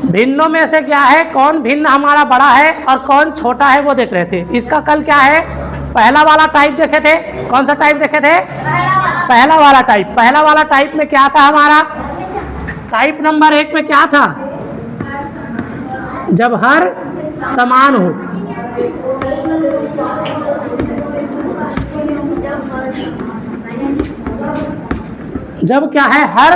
भिन्नों में से क्या है, कौन भिन्न हमारा बड़ा है और कौन छोटा है वो देख रहे थे। इसका कल क्या है, पहला वाला टाइप देखे थे। कौन सा टाइप देखे थे? पहला वाला टाइप। पहला वाला टाइप में क्या था हमारा, टाइप नंबर 1 में क्या था, जब हर समान हो। जब क्या है, हर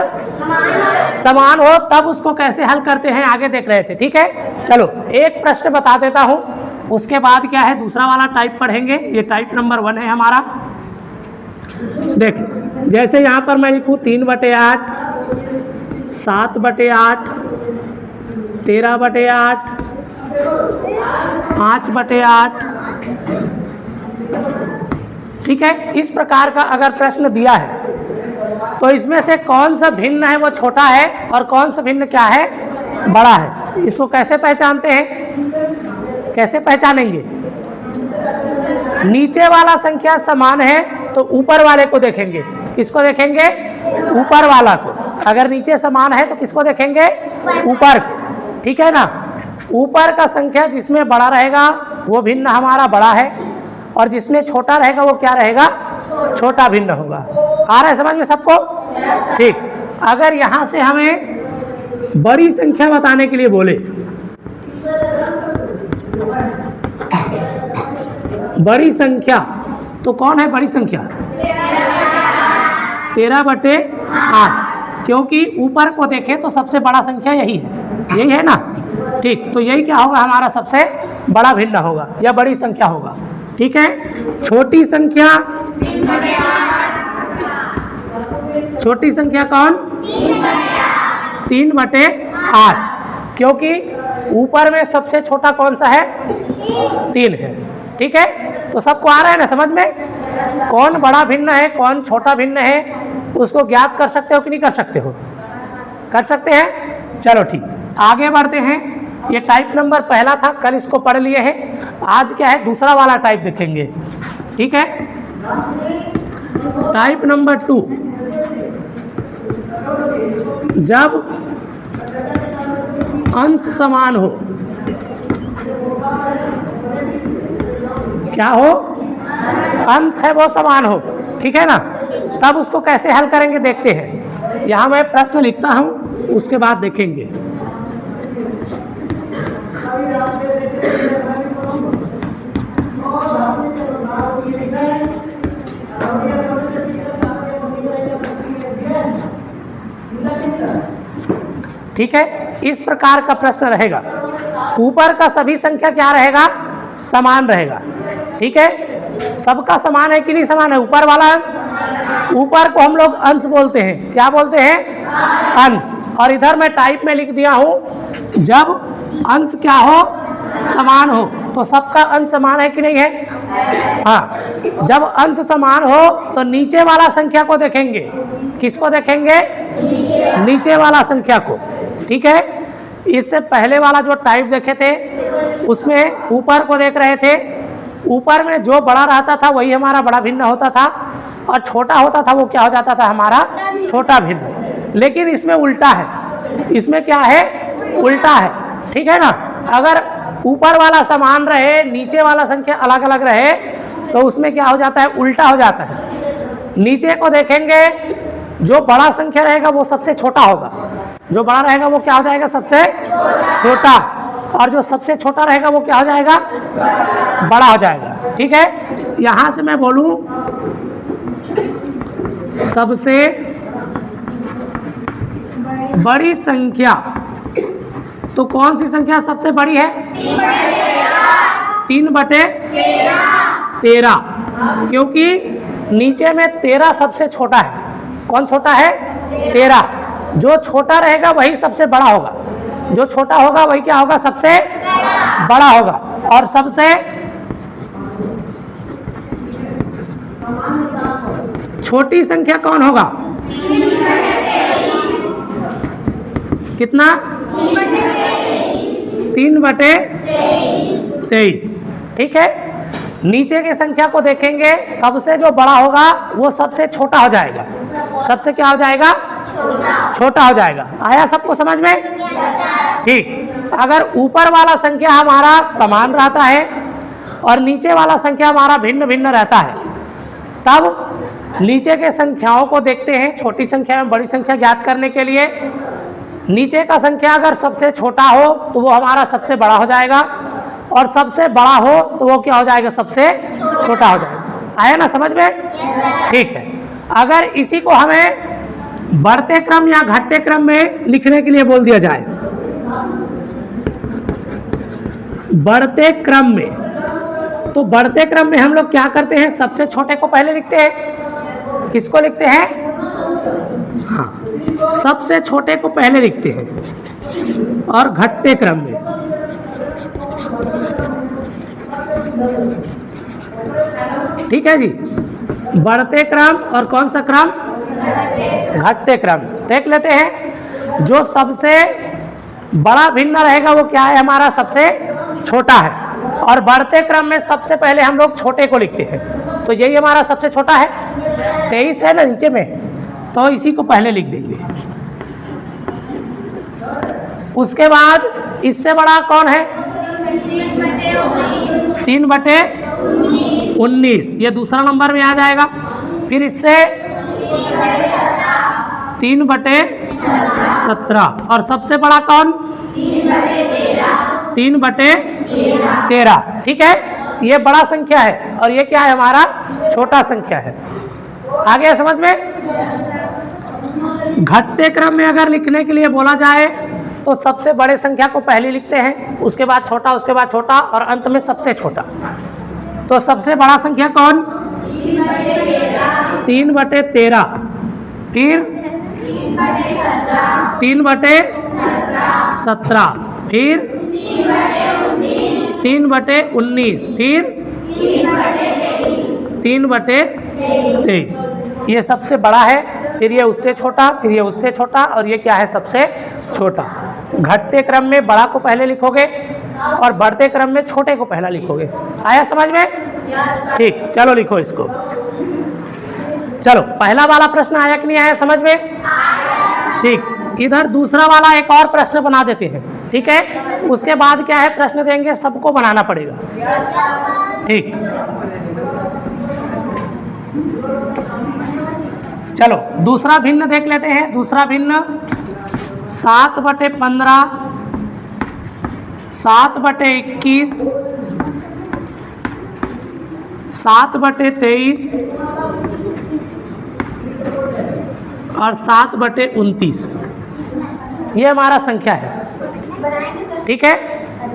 समान हो, तब उसको कैसे हल करते हैं आगे देख रहे थे। ठीक है, चलो एक प्रश्न बता देता हूं, उसके बाद क्या है दूसरा वाला टाइप पढ़ेंगे। ये टाइप नंबर 1 है हमारा। देख लो, जैसे यहाँ पर मैं लिखूँ 3/8, 7/8, 13/8, 5/8। ठीक है, इस प्रकार का अगर प्रश्न दिया है तो इसमें से कौन सा भिन्न है वो छोटा है और कौन सा भिन्न क्या है, बड़ा है। इसको कैसे पहचानते हैं, कैसे पहचानेंगे? नीचे वाला संख्या समान है तो ऊपर वाले को देखेंगे। किसको देखेंगे? ऊपर वाला को। अगर नीचे समान है तो किसको देखेंगे? ऊपर को। ठीक है ना, ऊपर का संख्या जिसमें बड़ा रहेगा वो भिन्न हमारा बड़ा है और जिसमें छोटा रहेगा वो क्या रहेगा, छोटा भिन्न होगा। आ रहा है समझ में सबको? ठीक। अगर यहाँ से हमें बड़ी संख्या बताने के लिए बोले, बड़ी संख्या, तो कौन है बड़ी संख्या? 13/8। क्योंकि ऊपर को देखें तो सबसे बड़ा संख्या यही है, यही है ना। ठीक, तो यही क्या होगा, हमारा सबसे बड़ा भिन्न होगा या बड़ी संख्या होगा। ठीक है, छोटी संख्या, छोटी संख्या कौन? 3/8। क्योंकि ऊपर में सबसे छोटा कौन सा है? 3 है। ठीक है, तो सबको आ रहा है ना समझ में? कौन बड़ा भिन्न है, कौन छोटा भिन्न है, उसको ज्ञात कर सकते हो कि नहीं कर सकते हो? कर सकते हैं। चलो ठीक, आगे बढ़ते हैं। ये टाइप नंबर पहला था, कल इसको पढ़ लिए हैं। आज क्या है, दूसरा वाला टाइप देखेंगे। ठीक है, टाइप नंबर 2, जब अंश समान हो। क्या हो? अंश है वो समान हो। ठीक है ना, तब उसको कैसे हल करेंगे देखते हैं। यहाँ मैं प्रश्न लिखता हूँ, उसके बाद देखेंगे। ठीक है, इस प्रकार का प्रश्न रहेगा। ऊपर का सभी संख्या क्या रहेगा, समान रहेगा। ठीक है, सबका समान है कि नहीं समान है? ऊपर वाला, ऊपर को हम लोग अंश बोलते हैं। क्या बोलते हैं? अंश। और इधर मैं टाइप में लिख दिया हूं, जब अंश क्या हो, समान हो। तो सबका अंश समान है कि नहीं है? हाँ, जब अंश समान हो तो नीचे वाला संख्या को देखेंगे। किसको देखेंगे? नीचे वाला संख्या को। ठीक है, इससे पहले वाला जो टाइप देखे थे उसमें ऊपर को देख रहे थे। ऊपर में जो बड़ा रहता था वही हमारा बड़ा भिन्न होता था और छोटा होता था वो क्या हो जाता था, हमारा छोटा भिन्न। लेकिन इसमें उल्टा है, इसमें क्या है, उल्टा है। ठीक है ना, अगर ऊपर वाला समान रहे, नीचे वाला संख्या अलग अलग रहे तो उसमें क्या हो जाता है, उल्टा हो जाता है। नीचे को देखेंगे, जो बड़ा संख्या रहेगा वो सबसे छोटा होगा, जो बड़ा रहेगा वो क्या हो जाएगा, सबसे छोटा, और जो सबसे छोटा रहेगा वो क्या हो जाएगा, बड़ा हो जाएगा। ठीक है, यहाँ से मैं बोलूँ सबसे बड़ी संख्या, तो कौन सी संख्या सबसे बड़ी है? 3/13। क्योंकि नीचे में 13 सबसे छोटा है। कौन छोटा है? 13। जो छोटा रहेगा वही सबसे बड़ा होगा, जो छोटा होगा वही क्या होगा, सबसे बड़ा होगा। और सबसे छोटी संख्या कौन होगा? कितना? 3/23। ठीक है, नीचे की संख्या को देखेंगे, सबसे जो बड़ा होगा वो सबसे छोटा हो जाएगा, सबसे क्या हो जाएगा, छोटा हो जाएगा। आया सबको समझ में? ठीक। अगर ऊपर वाला संख्या हमारा समान रहता है और नीचे वाला संख्या हमारा भिन्न भिन्न रहता है, तब नीचे के संख्याओं को देखते हैं। छोटी संख्या में बड़ी संख्या ज्ञात करने के लिए नीचे का संख्या अगर सबसे छोटा हो तो वो हमारा सबसे बड़ा हो जाएगा, और सबसे बड़ा हो तो वो क्या हो जाएगा, सबसे छोटा हो जाएगा। आया ना समझ में? ठीक है। अगर इसी को हमें बढ़ते क्रम या घटते क्रम में लिखने के लिए बोल दिया जाए, बढ़ते क्रम में, तो बढ़ते क्रम में हम लोग क्या करते हैं, सबसे छोटे को पहले लिखते हैं। किसको लिखते हैं? हाँ, सबसे छोटे को पहले लिखते हैं। और घटते क्रम में ठीक है जी, बढ़ते क्रम और कौन सा क्रम, घटते क्रम। देख लेते हैं, जो सबसे बड़ा भिन्न रहेगा वो क्या है, हमारा सबसे छोटा है। और बढ़ते क्रम में सबसे पहले हम लोग छोटे को लिखते हैं, तो यही हमारा सबसे छोटा है, 23 है ना नीचे में, तो इसी को पहले लिख देंगे। उसके बाद इससे बड़ा कौन है, 3/19, ये दूसरा नंबर में आ जाएगा। फिर इससे 3/17, और सबसे बड़ा कौन, 3/13। ठीक है, ये बड़ा संख्या है और ये क्या है, हमारा छोटा संख्या है। आगे समझ में? घटते क्रम में अगर लिखने के लिए बोला जाए तो सबसे बड़े संख्या को पहले लिखते हैं, उसके बाद छोटा, उसके बाद छोटा, और अंत में सबसे छोटा। तो सबसे बड़ा संख्या कौन, 3/13, फिर 3/17, फिर 3/19, फिर 3/23। ये सबसे बड़ा है, फिर ये उससे छोटा, फिर ये उससे छोटा, और ये क्या है, सबसे छोटा। घटते क्रम में बड़ा को पहले लिखोगे और बढ़ते क्रम में छोटे को पहला लिखोगे। आया समझ में? ठीक, चलो लिखो इसको। चलो पहला वाला प्रश्न आया कि नहीं आया समझ में? ठीक, इधर दूसरा वाला एक और प्रश्न बना देते हैं। ठीक है, उसके बाद क्या है, प्रश्न देंगे, सबको बनाना पड़ेगा। ठीक, चलो दूसरा भिन्न देख लेते हैं। दूसरा भिन्न 7/15, 7/21, 7/23 और 7/29। ये हमारा संख्या है। ठीक है,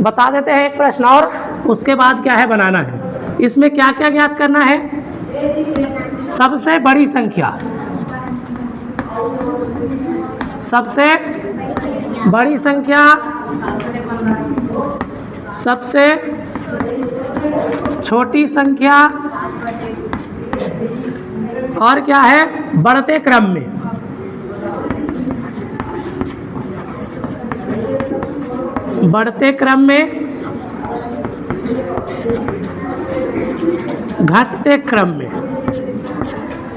बता देते हैं एक प्रश्न और, उसके बाद क्या है, बनाना है। इसमें क्या क्या ज्ञात करना है, सबसे बड़ी संख्या, सबसे बड़ी संख्या, सबसे छोटी संख्या, और क्या है, बढ़ते क्रम में। बढ़ते क्रम में, घटते क्रम में।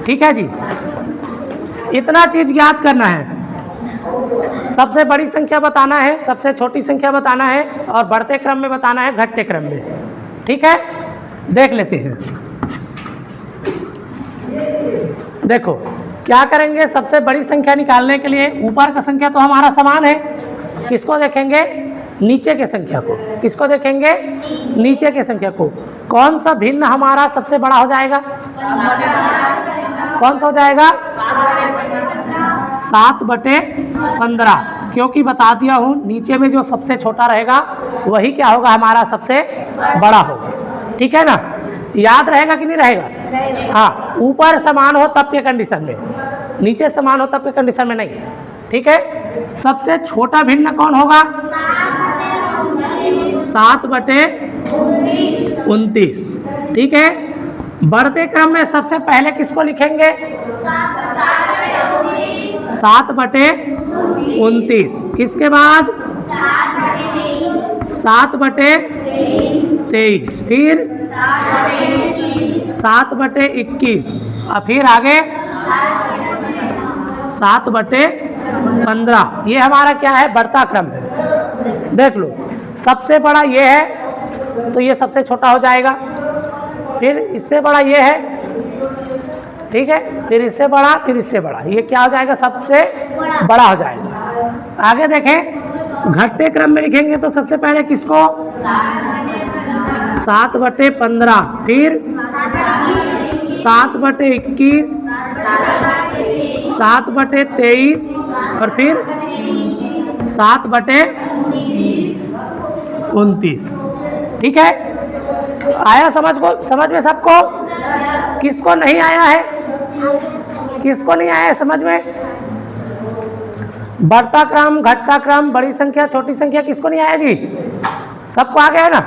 ठीक है जी, इतना चीज याद करना है। सबसे बड़ी संख्या बताना है, सबसे छोटी संख्या बताना है, और बढ़ते क्रम में बताना है, घटते क्रम में। ठीक है, देख लेते हैं। देखो क्या करेंगे, सबसे बड़ी संख्या निकालने के लिए ऊपर का संख्या तो हमारा समान है, किसको देखेंगे, नीचे के संख्या को। किसको देखेंगे, नीचे के संख्या को। कौन सा भिन्न हमारा सबसे बड़ा हो जाएगा, कौन सा हो जाएगा, 7/15, क्योंकि बता दिया हूँ नीचे में जो सबसे छोटा रहेगा वही क्या होगा, हमारा सबसे बड़ा होगा। ठीक है ना, याद रहेगा कि नहीं रहेगा? हाँ, ऊपर समान हो तब के कंडीशन में, नीचे समान हो तब के कंडीशन में नहीं। ठीक है, सबसे छोटा भिन्न कौन होगा, 7/29। ठीक है, बढ़ते क्रम में सबसे पहले किसको लिखेंगे, 7/29। इसके बाद 7/23, फिर 7/21, और फिर आगे 7/15। ये हमारा क्या है, बढ़ता क्रम है। देख लो, सबसे बड़ा ये है तो ये सबसे छोटा हो जाएगा, फिर इससे बड़ा ये है, ठीक है, फिर इससे बड़ा, फिर इससे बड़ा, ये क्या हो जाएगा, सबसे बड़ा हो जाएगा। आगे देखें, घटते क्रम में लिखेंगे तो सबसे पहले किसको, 7/15, फिर 7/21, 7/23 और फिर 7/29। ठीक है, आया समझ में सबको? किसको नहीं आया है, किसको नहीं आया है समझ में? बढ़ता क्रम, घटता क्रम, बड़ी संख्या, छोटी संख्या, किसको नहीं आया जी? सबको आ गया है ना?